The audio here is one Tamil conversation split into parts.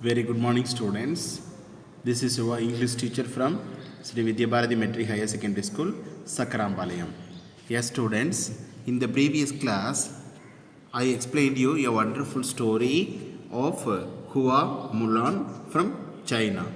Very good morning, students. This is your English teacher from Sri Vidya Bharati Metric Higher Secondary School, Sakarambalayam. Yes, students, in the previous class, I explained you a wonderful story of Hua Mulan from China,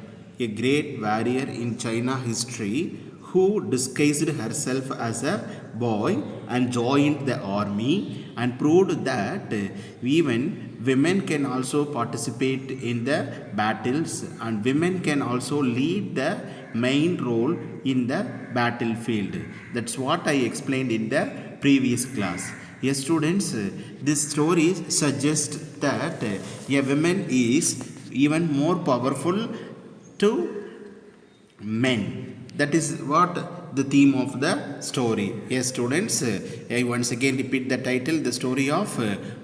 a great warrior in China history who disguised herself as a boy and joined the army and proved that even women can also participate in the battles and women can also lead the main role in the battlefield. That's what I explained in the previous class. Yes, students, this story suggests that a woman is even more powerful to men. That is what the theme of the story. Yes, students, I once again repeat the title, the story of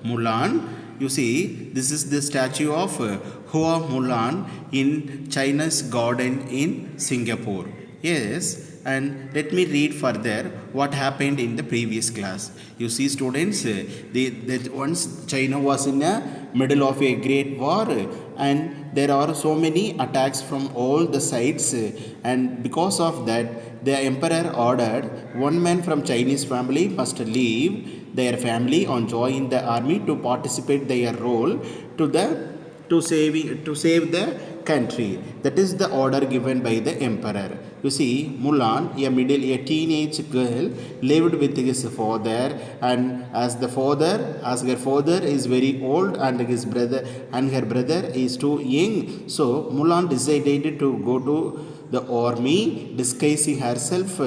Mulan. You see, this is the statue of Hua Mulan in China's garden in Singapore. Yes, and let me read further what happened in the previous class. You see, students, once China was in the middle of a great war, and there are so many attacks from all the sides, and because of that, the emperor ordered one man from Chinese family must leave their family and join the army to participate their role to the to save the country. That is the order given by the emperor. You see, Mulan, a teenage girl, lived with his father, and as her father is very old and her brother is too young, so Mulan decided to go to the army, disguising herself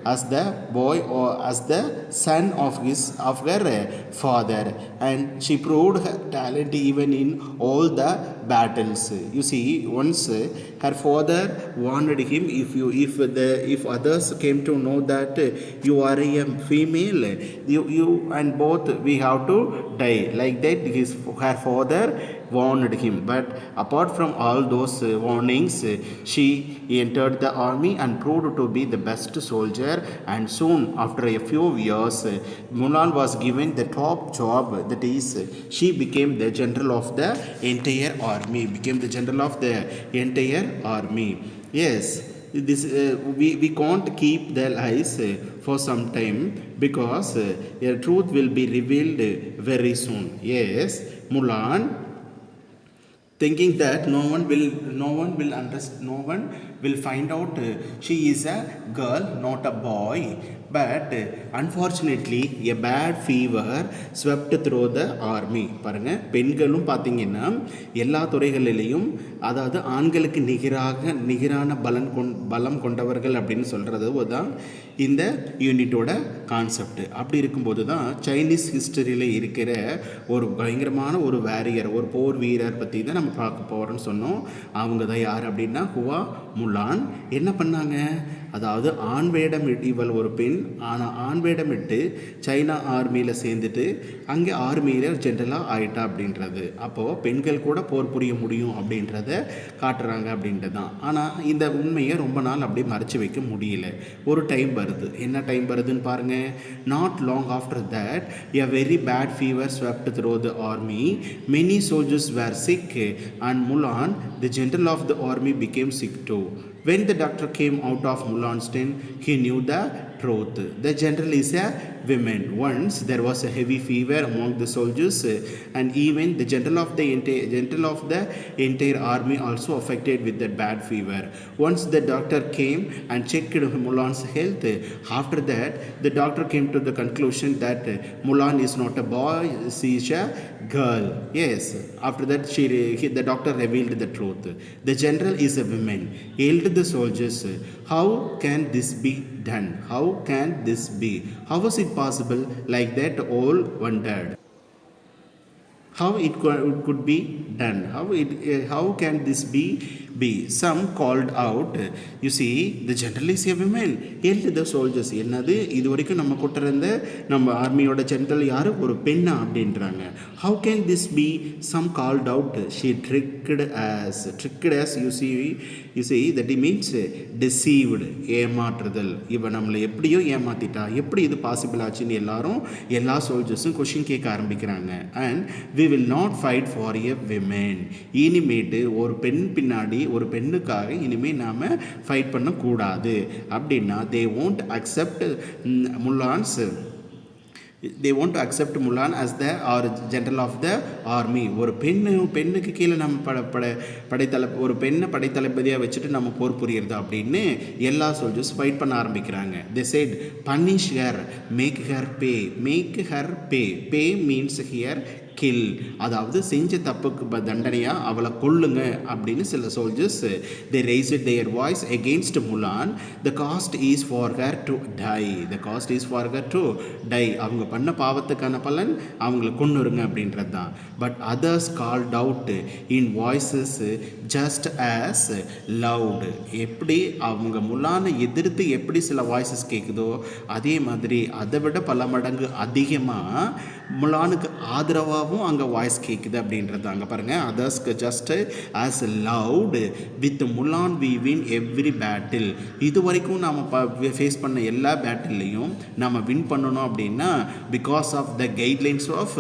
as the boy or as the son of her father, and she proved her talent even in all the battles. You see, once her father warned him, if others came to know that you are a female, you and both we have to die. Like that, her father warned him. But apart from all those warnings, she entered the army and proved to be the best soldier. And soon, after a few years, Mulan was given the top job. That is, she became the general of the entire army. Became the general of the entire army. Yes, we can't keep the lies for some time because the truth will be revealed very soon. Yes, Mulan, thinking that no one will find out she is a girl, not a boy. But unfortunately, a bad fever swept through the army. பாருங்க, பெண்களும் பார்த்தீங்கன்னா எல்லா துறைகளிலையும், அதாவது ஆண்களுக்கு நிகரான பலம் கொண்டவர்கள் அப்படின்னு சொல்கிறது தான் இந்த யூனிட்டோட கான்செப்ட். அப்படி இருக்கும்போது தான் சைனீஸ் ஹிஸ்டரியில் இருக்கிற ஒரு பயங்கரமான ஒரு வேரியர், ஒரு போர் வீரர் பற்றி தான் நம்ம பார்க்க போகிறோம்னு சொன்னோம். அவங்க தான் யார் அப்படின்னா ஹுவா முலான். என்ன பண்ணாங்க, அதாவது ஆண் வேடம் இவள் ஒரு பெண், ஆனால் ஆண் வேடமிட்டு சைனா ஆர்மியில் சேர்ந்துட்டு அங்கே ஆர்மியில் ஜென்ரலாக ஆயிட்டா அப்படின்றது. அப்போது பெண்கள் கூட போர் புரிய முடியும் அப்படின்றத காட்டுறாங்க அப்படின்றது தான். ஆனால் இந்த உண்மையை ரொம்ப நாள் அப்படியே மறைச்சி வைக்க முடியல. ஒரு டைம் வருது. என்ன டைம் வருதுன்னு பாருங்கள். Not long after that a very bad fever swept through the army. Many soldiers were sick and Mulan, the general of the army, became sick too. When the doctor came out of Mulan's tent, he knew the truth. The general is a woman. Once there was a heavy fever among the soldiers, and even the general of the entire army also affected with that bad fever. Once the doctor came and checked Mulan's health. After that, the doctor came to the conclusion that Mulan is not a boy, she is a girl. Yes. After that, the doctor revealed the truth. The general is a woman. Yelled the soldiers, "How can this be done? How can this be? How was it possible?" Like that, all wondered how it could be done. How can this be B. Some called out, you see, the general is a woman. Yelled the soldiers. என்னது இது வரைக்கும் நம்ம கொட்டிருந்த நம்ம ஆர்மியோட ஜெனரல் யார் ஒரு பெண்ணா அப்படின்றாங்க. How can this be? Some called out. She tricked us. Tricked us, you see that it means deceived. ஏமாற்றுதல். இவன் நம்மளை எப்படியோ ஏமாத்திட்டா, எப்படி இது பாசிபிள் ஆச்சுன்னு எல்லா சோல்ஜர்ஸும் கொஷின் கேட்க ஆரம்பிக்கிறாங்க. And we will not fight for a woman. இனிமேட்டு ஒரு பெண் பின்னாடி ஒரு பெண்ணுக்காக இனிமேல் நாம் ஃபைட் பண்ணக்கூடாது அப்படின்னா they won't accept Mulan as the general of the army. ஒரு பெண்ணுக்கு கீழே நம்ம ஒரு பெண்ணை படைத்தளபதியாக வச்சுட்டு நம்ம போர் புரியுறது அப்படின்னு எல்லா சோல்ஜர்ஸ் ஃபைட் பண்ண ஆரம்பிக்கிறாங்க. They said punish her, make her pay. Pay means here kill, அதாவது செஞ்ச தப்புக்கு தண்டனையாக அவளை கொல்லுங்க அப்படின்னு சில soldiers they raised their voice against Mulan. The cost is for her to die. அவங்க பண்ண பாவத்துக்கான பலன் அவங்கள கொன்னுருங்க அப்படின்றது தான். But others called out in voices just as loud. எப்படி அவங்க முலானை எதிர்த்து எப்படி சில வாய்ஸஸ் கேட்குதோ அதே மாதிரி அதை விட பல மடங்கு அதிகமாக முலானுக்கு ஆதரவாகவும் அங்கே வாய்ஸ் கேட்குது அப்படின்றது அங்கே பாருங்கள். அதர்ஸ்க்கு just as loud with Mulan we win every battle. இது வரைக்கும் நாம் ஃபேஸ் பண்ண எல்லா பேட்டில்லையும் நம்ம வின் பண்ணணும் அப்படின்னா because of the guidelines of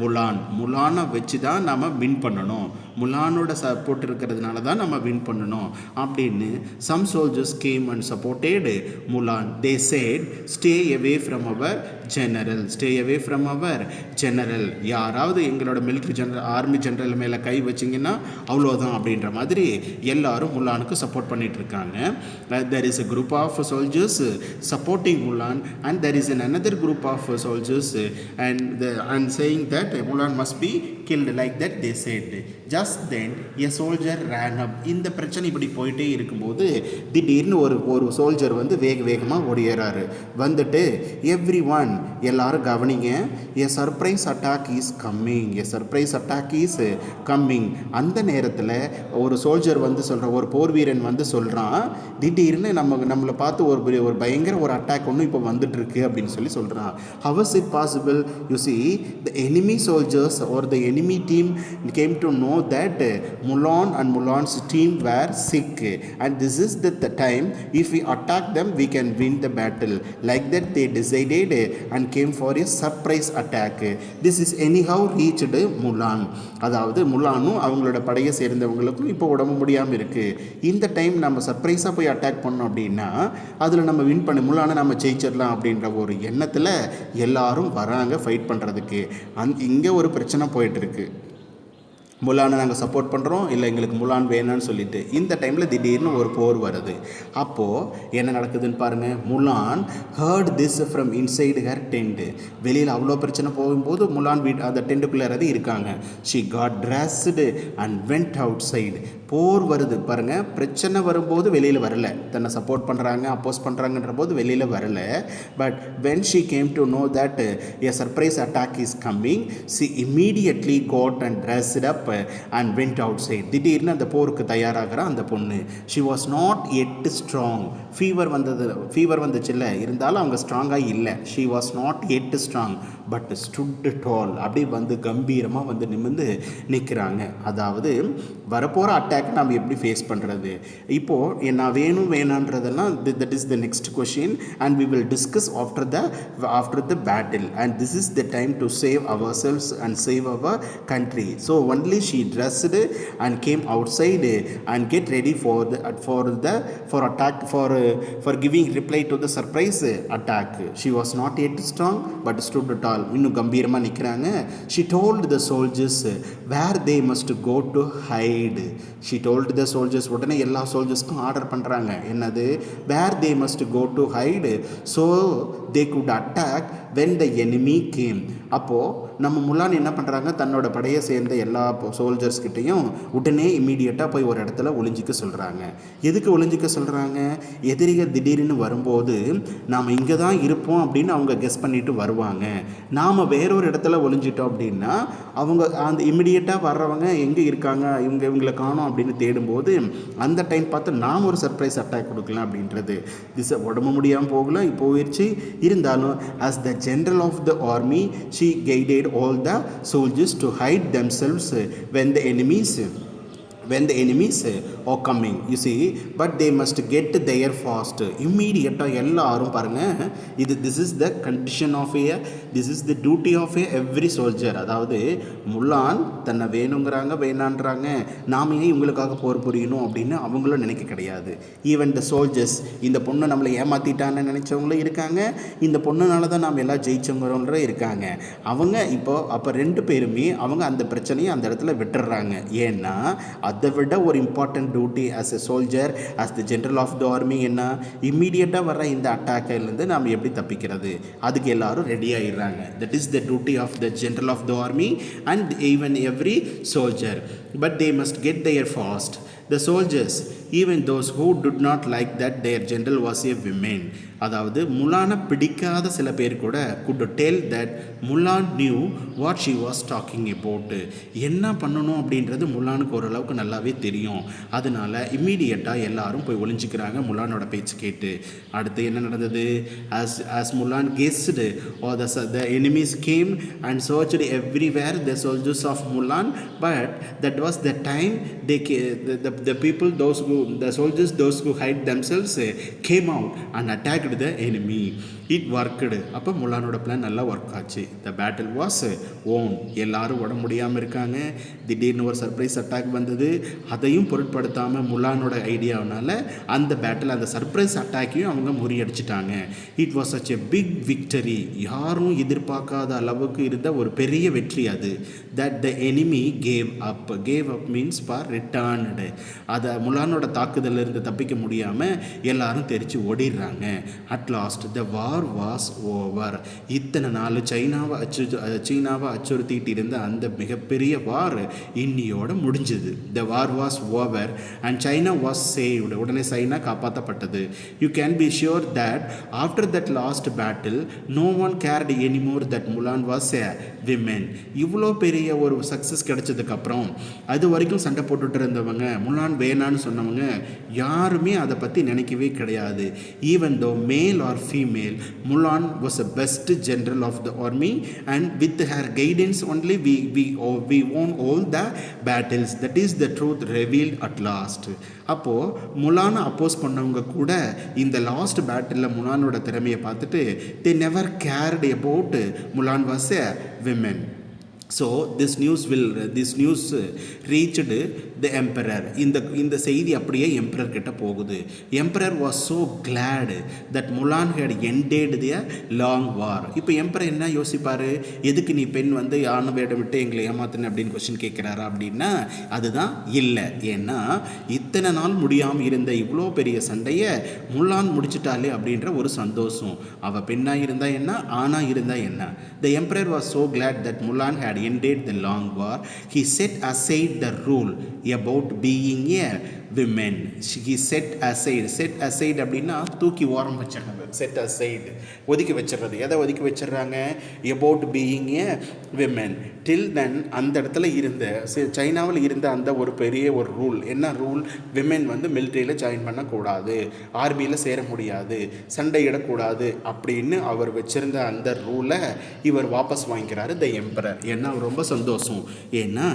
முலானை வச்சு தான் நம்ம வின் பண்ணணும், முலானோட சப்போர்ட் இருக்கிறதுனால தான் நம்ம வின் பண்ணணும் அப்படின்னு some soldiers came and supported Mulan. They said stay away from our general. யாராவது எங்களோட மிலிட்ரி ஜெனரல் ஆர்மி ஜெனரல் மேலே கை வச்சிங்கன்னா அவ்வளோதான் அப்படின்ற மாதிரி எல்லாரும் முலானுக்கு சப்போர்ட் பண்ணிட்டு இருக்காங்க. there is a group of soldiers supporting Mulan and there is another group of soldiers and saying that Mulan must be killed, like that they said. Just then a soldier ran up. இந்த பிரச்சனை இப்படி போயிட்டே இருக்கும்போது திடீர்னு ஒரு சோல்ஜர் வந்து வேகமாக ஓடியறாரு. வந்துட்டு everyone எல்லாரும் கவனிங்க, a surprise attack is coming. அந்த நேரத்தில் ஒரு சோல்ஜர் வந்து சொல்கிறான், ஒரு போர் வீரன் வந்து சொல்கிறான், திடீர்னு நம்மளை பார்த்து ஒரு பயங்கர ஒரு அட்டாக் ஒன்று இப்போ வந்துட்டு இருக்கு அப்படின்னு சொல்கிறான். How is it possible? You see, the enemy soldiers or the enemy team came to know that Mulan and Mulan's team were sick and this is the time if we attack them we can win the battle. Like that they decided and came for a surprise attack. This is anyhow reached Mulan. அதாவது முலானும் அவங்களோட படையை சேர்ந்தவங்களுக்கும் இப்போ உடம்பு முடியாமல் இருக்குது. இந்த டைம் நம்ம சர்ப்ரைஸாக போய் அட்டாக் பண்ணோம் அப்படின்னா அதில் நம்ம வின் பண்ணி முலானை நம்ம ஜெயிச்சிடலாம் அப்படின்ற ஒரு எண்ணத்தில் எல்லாரும் வராங்க ஃபைட் பண்ணுறதுக்கு. இங்கே ஒரு பிரச்சனை போயிட்டுருக்கு. முலானை நாங்கள் சப்போர்ட் பண்ணுறோம், இல்லை எங்களுக்கு முலான் வேணான்னு சொல்லிட்டு இந்த டைமில் திடீர்னு ஒரு போர் வருது. அப்போது என்ன நடக்குதுன்னு பாருங்கள். Mulan heard this from inside her tent. வெளியில் அவ்வளோ பிரச்சனை போகும்போது முலான் அந்த டென்ட்டுக்குள்ளே இருக்காங்க. She got dressed and went outside. போர் வருது பாருங்கள், பிரச்சனை வரும்போது வெளியில் வரல, தன்னை சப்போர்ட் பண்ணுறாங்க அப்போஸ் பண்ணுறாங்கன்ற போது வெளியில் வரல. But when she came to know that a surprise attack is coming, she immediately got and dressed up and went outside. திடீர்னு அந்த போருக்கு தயாராகிற அந்த பொண்ணு. she was not yet strong. Fever வந்துச்சுல்ல, இருந்தாலும் அவங்க ஸ்ட்ராங்காக இல்லை. she was not yet strong but stood tall. அப்படி வந்து கம்பீரமாக வந்து நிமிர்ந்து நிற்கிறாங்க. அதாவது வரப்போகிற அட்டாக் நம்ம எப்படி ஃபேஸ் பண்ணுறது, இப்போது நான் வேணான்றதெல்லாம் that is the next question and we will discuss after the battle and this is the time to save ourselves and save our country. So only she dressed and came outside and get ready for attack for giving reply to the surprise attack. She was not yet strong but stood tall. இன்னும் கம்பீரமாக நிற்கிறாங்க. She told the soldiers where they must go to hide. She told the soldiers, உடனே எல்லா சோல்ஜர்ஸ்க்கும் ஆர்டர் பண்ணுறாங்க. என்னது? where they must go to hide so they could attack when the enemy came. அப்போது நம்ம முலான் என்ன பண்ணுறாங்க, தன்னோட படையை சேர்ந்த எல்லா சோல்ஜர்ஸ்கிட்டையும் உடனே இம்மீடியட்டாக போய் ஒரு இடத்துல ஒளிஞ்சிக்க சொல்கிறாங்க. எதுக்கு ஒளிஞ்சிக்க சொல்கிறாங்க? எதிரிகள் திடீர்னு வரும்போது நாம் இங்கே தான் இருப்போம் அப்படின்னு அவங்க கெஸ் பண்ணிட்டு வருவாங்க. நாம் வேறொரு இடத்துல ஒளிஞ்சிட்டோம் அப்படின்னா அவங்க அந்த இம்மிடியட்டாக வர்றவங்க எங்கே இருக்காங்க, இவங்களை காணோம் அப்படின்னு தேடும்போது அந்த டைம் பார்த்து நாம் ஒரு சர்ப்ரைஸ் அட்டாக் கொடுக்கலாம் அப்படின்றது. உடம்பு முடியாமல் போயிடுச்சு. இருந்தாலும் as the general of the army she guided all the soldiers to hide themselves when the enemies are coming, you see, but they must get there fast. Immediately எல்லாரும் பாருங்க, this is the condition of this is the duty of every soldier. அதாவது முலான் தன்னை வேணான்றாங்க, நாம ஏன் இவங்களுக்காக போர் புரியணும் அப்படின்னு அவங்களும் நினைக்க கிடையாது. ஈவன் த சோல்ஜர்ஸ், இந்த பொண்ணு நம்மளை ஏமாத்திட்டான்னு நினைச்சவங்களும் இருக்காங்க, இந்த பொண்ணுனால தான் நாம் எல்லாம் ஜெயிச்சவங்களும் இருக்காங்க. அவங்க அப்போ ரெண்டு பேருமே அவங்க அந்த பிரச்சனையை அந்த இடத்துல விட்டுறாங்க. ஏன்னா அதை விட ஒரு important duty as a soldier, as the general of the army என்ன, இம்மீடியட்டாக வர இந்த அட்டாக்கிலேருந்து நாம் எப்படி தப்பிக்கிறது, அதுக்கு எல்லாரும் ரெடி ஆகிடுறாங்க. That is the duty of the general of the army and even every soldier. But they must get there fast. The soldiers, even those who did not like that their general was a woman. அதாவது முலானை பிடிக்காத சில பேர் கூட could tell that முலான் knew what she was talking about. என்ன பண்ணணும் அப்படின்றது முலானுக்கு ஓரளவுக்கு நல்லாவே தெரியும். அதனால இம்மீடியட்டாக எல்லாரும் போய் ஒளிஞ்சிக்கிறாங்க முலானோட பேச்சு கேட்டு. அடுத்து என்ன நடந்தது? as முலான் guessed, or the enemies came and searched everywhere the soldiers of Mulan, but that was the time the people, the soldiers, those who hide themselves came out and attacked the enemy. It worked. அப்போ முலானோட பிளான் நல்லா ஒர்க் ஆச்சு. The battle was won. எல்லாரும் உடம்பு முடியாமல் இருக்காங்க. திடீர்னு ஒரு சர்ப்ரைஸ் அட்டாக் வந்தது. அதையும் பொருட்படுத்தாமல் முலானோட ஐடியாவனால அந்த பேட்டில், அந்த சர்ப்ரைஸ் அட்டாக்கையும் அவங்க முறியடிச்சிட்டாங்க. It was such a big victory. யாரும் எதிர்பார்க்காத அளவுக்கு இருந்த ஒரு பெரிய வெற்றி அது. That the enemy gave up. Gave up means for returned. அதை முலானோட தாக்குதலிருந்து தப்பிக்க முடியாமல் எல்லாரும் தெரிச்சு ஓடிடுறாங்க. At last the war was over. இத்தனை நாள் சீனாவை அச்சுறுத்திட்டு இருந்த அந்த மிகப்பெரிய வார் இன்னியோட முடிஞ்சது. The war was over and China was saved. உடனே சைனா காப்பாற்றப்பட்டது. You can be sure that after that last battle no one cared anymore that Mulan was a women. இவ்வளோ பெரிய ஒரு சக்ஸஸ் கிடைச்சதுக்கப்புறம் அது வரைக்கும் சண்டை போட்டுட்டு இருந்தவங்க, முலான் வேணான்னு சொன்னவங்க யாருமே அதை பற்றி நினைக்கவே கிடையாது. Even though male or female, Mulan was the best general of the army, and with her guidance only we won all the battles. That is the truth revealed at last. அப்போது முலானை அப்போஸ் பண்ணவங்க கூட இந்த லாஸ்ட் பேட்டிலில் முலானோட திறமையை பார்த்துட்டு they never cared about Mulan was a woman. So this news reached the emperor. இந்த செய்தி அப்படியே எம்பரர் கிட்ட போகுது. Emperor was so glad that Mulan had ended the long war. இப்போ எம்பரர் என்ன யோசிப்பார், எதுக்கு நீ பெண் யானை வேடம் விட்டு எங்களை ஏமாத்தின அப்படின்னு கொஸ்டின் கேட்குறாரா அப்படின்னா அதுதான் இல்லை. ஏன்னா இத்தனை நாள் முடியாமல் இருந்த இவ்வளோ பெரிய சண்டையை முலான் முடிச்சிட்டாலே அப்படின்ற ஒரு சந்தோஷம். அவள் பெண்ணாக இருந்தால் என்ன, ஆணாக இருந்தால் என்ன. The emperor was so glad that Mulan had ended the long war. He set aside the rule about being a women. He set aside அப்படின்னா தூக்கி ஓரம் வச்சிடுறது. செட் aside ஒதுக்கி வச்சிடுறது. எதை ஒதுக்கி வச்சிடுறாங்க? about being a women. till then அந்த இடத்துல இருந்த சைனாவில் இருந்த அந்த ஒரு பெரிய ஒரு ரூல். என்ன ரூல்? விமென் மிலிட்ரியில் ஜாயின் பண்ணக்கூடாது, ஆர்மியில் சேர முடியாது, சண்டையிடக்கூடாது அப்படின்னு அவர் வச்சிருந்த அந்த ரூலை இவர் வாபஸ் வாங்கிக்கிறாரு த எம்பரர். ஏன்னா அவர் ரொம்ப சந்தோஷம். ஏன்னா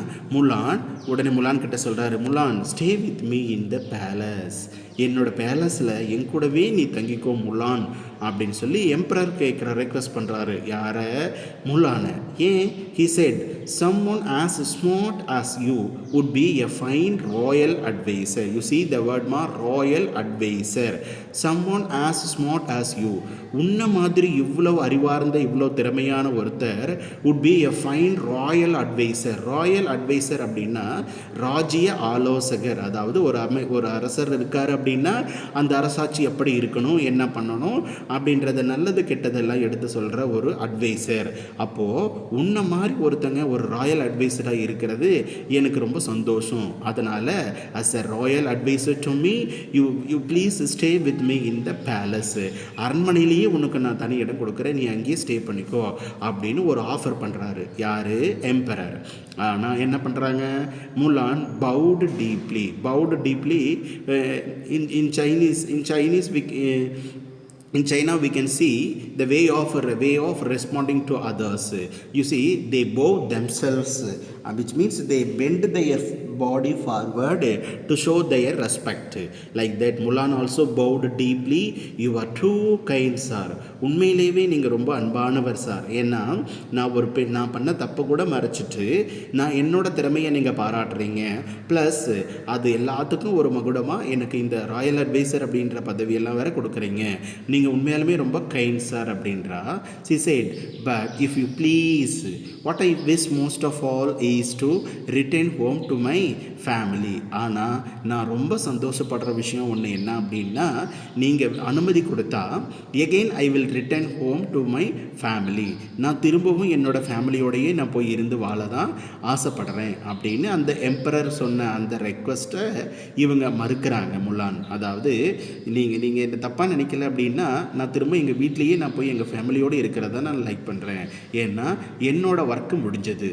உடனே முலான் கிட்ட சொல்கிறாரு, Mulan stay with me in the palace. என்னோட பேலஸில் என் கூடவே நீ தங்கிக்கோ முலான் அப்படின்னு சொல்லி எம்பரர் ரெக்வெஸ்ட் பண்ணுறாரு. யாரை? முலானை. ஏன்? he said someone as smart as you would be a fine royal advisor. You see the word royal advisor. someone as smart as you, உன்ன மாதிரி இவ்வளவு அறிவார்ந்த இவ்வளோ திறமையான ஒருத்தர் would be a fine royal advisor. Royal advisor அப்படின்னா ராஜ்ய ஆலோசகர், அதாவது ஒரு அரசர் இருக்கார் அப்படின்னா அந்த அரசாட்சி எப்படி இருக்கணும், என்ன பண்ணணும் அப்படின்றத நல்லது கெட்டதெல்லாம் எடுத்து சொல்கிற ஒரு அட்வைசர். அப்போது உன்னை மாதிரி ஒருத்தங்க ஒரு ராயல் அட்வைசராக இருக்கிறது எனக்கு ரொம்ப சந்தோஷம். அதனால் as a royal adviser to me you please stay with me in the palace. அரண்மனையிலேயே உனக்கு நான் தனி இடம் கொடுக்குறேன், நீ அங்கேயே ஸ்டே பண்ணிக்கோ அப்படின்னு ஒரு ஆஃபர் பண்ணுறாரு. யார்? எம்பரர். ஆனால் என்ன பண்ணுறாங்க? முலான் பவுடு deeply in Chinese in China we can see the way of responding to others. You see, they bow themselves, which means they bend their body forward to show their respect. Like that, Mulan also bowed deeply. You are too kind, sir. உண்மையிலேயே நீங்கள் ரொம்ப அன்பானவர் சார். ஏன்னா நான் பண்ண தப்பு கூட மறைச்சிட்டு நான் என்னோட திறமையை நீங்கள் பாராட்டுறீங்க. ப்ளஸ் அது எல்லாத்துக்கும் ஒரு மகுடமாக எனக்கு இந்த ராயல் அட்வைசர் அப்படின்ற பதவியெல்லாம் வேறு கொடுக்குறீங்க. நீங்கள் உண்மையாலுமே ரொம்ப கைண்ட் சார் அப்படின்றா. She said, but if you please, what I wish most of all is to return home to my family. ஆனால் நான் ரொம்ப சந்தோஷப்படுற விஷயம் ஒன்று என்ன அப்படின்னா, நீங்கள் அனுமதி கொடுத்தா again I will return home to my family. நான் திரும்பவும் என்னோட ஃபேமிலியோடையே நான் போய் இருந்து வாழ தான் ஆசைப்படுறேன் அப்படின்னு அந்த எம்பரர் சொன்ன அந்த ரெக்வஸ்ட்டை இவங்க மறுக்கிறாங்க முலான். அதாவது நீங்கள் என்ன தப்பாக நினைக்கல அப்படின்னா நான் திரும்ப எங்கள் வீட்லேயே நான் போய் எங்கள் ஃபேமிலியோடு இருக்கிறத நான் லைக் பண்ணுறேன். ஏன்னா என்னோடய ஒர்க்கு முடிஞ்சது.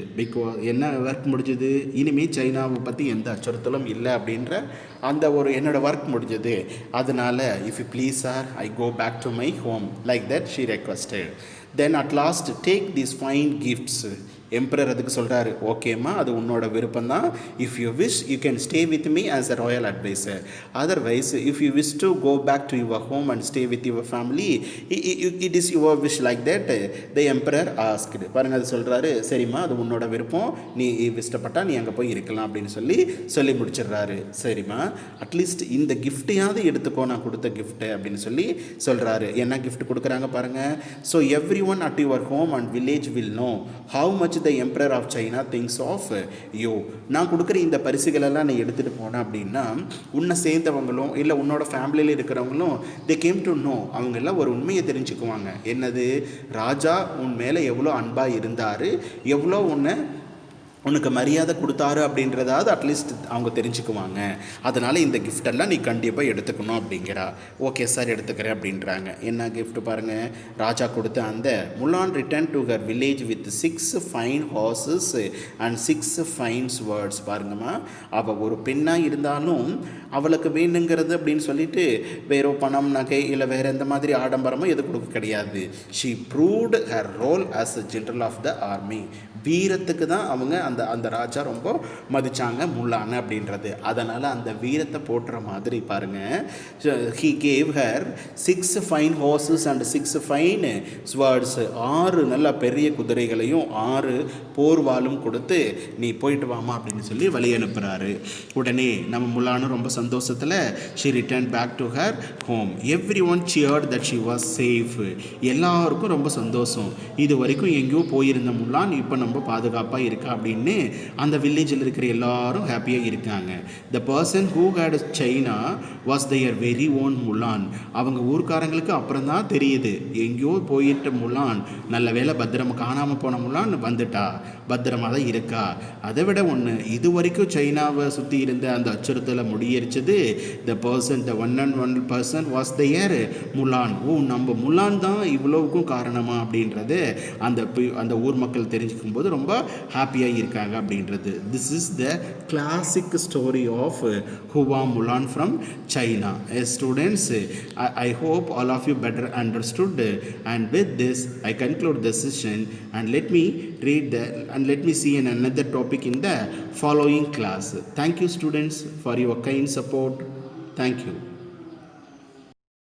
என்ன ஒர்க் முடிஞ்சது? இனிமேல் சைனாவை பற்றி எந்த அச்சுறுத்தலும் இல்லை அப்படின்ற அந்த ஒரு என்னோடய ஒர்க் முடிஞ்சது. அதனால் if you please sir I go back to my home. Like that she requested. Then at last take these fine gifts. Emperor அதுக்கு சொல்கிறாரு, ஓகேம்மா அது உன்னோட விருப்பம் தான். If you wish you can stay with me as a royal advisor. Otherwise if you wish to go back to your home and stay with your family it is your wish. Like that the emperor asked. பாருங்கள், அது சொல்கிறாரு, சரிம்மா அது உன்னோட விருப்பம், நீ இஷ்டப்பட்டா நீ அங்கே போய் இருக்கலாம் அப்படின்னு சொல்லி முடிச்சிடுறாரு. சரிம்மா அட்லீஸ்ட் இந்த கிஃப்ட்டையாவது எடுத்துக்கோ, நான் கொடுத்த கிஃப்ட்டு அப்படின்னு சொல்கிறாரு. என்ன கிஃப்ட் கொடுக்குறாங்க பாருங்கள். So everyone at your home and village will know how much the emperor of China thinks of you. நான் கொடுக்குற இந்த பரிசுகளெல்லாம் நீ எடுத்துகிட்டு போனேன் அப்படின்னா உன்னை சேர்ந்தவங்களும் இல்லை உன்னோட ஃபேமிலியில் இருக்கிறவங்களும் தே கேம் டு நோ, அவங்க எல்லாம் ஒரு உண்மையை தெரிஞ்சுக்குவாங்க. என்னது? ராஜா உன் மேலே எவ்வளோ அன்பாக இருந்தார், எவ்வளோ உனக்கு மரியாதை கொடுத்தாரு அப்படின்றதாவது அட்லீஸ்ட் அவங்க தெரிஞ்சுக்குவாங்க. அதனால் இந்த கிஃப்டெல்லாம் நீ கண்டிப்பாக எடுத்துக்கணும் அப்படிங்கிறா. ஓகே சார் எடுத்துக்கிறேன் அப்படின்றாங்க. என்ன கிஃப்ட் பாருங்கள், ராஜா கொடுத்த அந்த Mulan return to her village with 6 fine horses and 6 fine swords. பாருங்கம்மா, அவள் ஒரு பெண்ணாக இருந்தாலும் அவளுக்கு வேணுங்கிறது அப்படின்னு சொல்லிட்டு வேறு பணம் நகை இல்லை வேறு எந்த மாதிரி ஆடம்பரமும் எது கொடுக்க கிடையாது. She proved her role as a general of the army. வீரத்துக்கு தான் அவங்க அந்த ராஜா ரொம்ப மதித்தாங்க முலான் அப்படின்றது. அதனால் அந்த வீரத்தை போட்டுற மாதிரி பாருங்கள், he gave her 6 fine horses and 6 fine swords. 6 நல்ல பெரிய குதிரைகளையும் 6 போர்வாலும் கொடுத்து நீ போயிட்டு வாமா அப்படின்னு சொல்லி வழி அனுப்புகிறாரு. உடனே நம்ம முலானும் ரொம்ப சந்தோஷத்தில் she return back to her home. Everyone cheered that she was safe. எல்லாருக்கும் ரொம்ப சந்தோஷம். இது வரைக்கும் எங்கேயோ போயிருந்த முலான் இப்போ நம்ம பாதுகாப்பாக இருக்கா அப்படின்னு அந்த வில்லேஜில் இருக்கிற எல்லாரும் ஹாப்பியாக இருக்காங்க. The person who had China was their very own Mulan. அவங்க ஊர்க்காரங்களுக்கு அப்புறம் தான் தெரியுது எங்கேயோ போயிட்ட முலான் நல்ல வேலை பத்திரமா காணாமல் போன முலான் வந்துட்டா, பத்திரமாக தான் இருக்கா. அதை விட ஒன்று, இது வரைக்கும் சைனாவை சுற்றி இருந்த அந்த அச்சுறுத்தலை முடியரிச்சது the person, the one and one person was their Mulan. ஓ, நம்ம முலான் தான் இவ்வளவுக்கும் காரணமா அப்படின்றது அந்த ஊர் மக்கள் தெரிஞ்சுக்கும் போது ரொம்ப ஹாப்பியாக இருக்காங்க அப்படின்றது. This is the classic story of Hua Mulan from China. Students, I hope all of you better understood, and with this I conclude the session, and let me see another topic in the following class. Thank you students for your kind support. Thank you.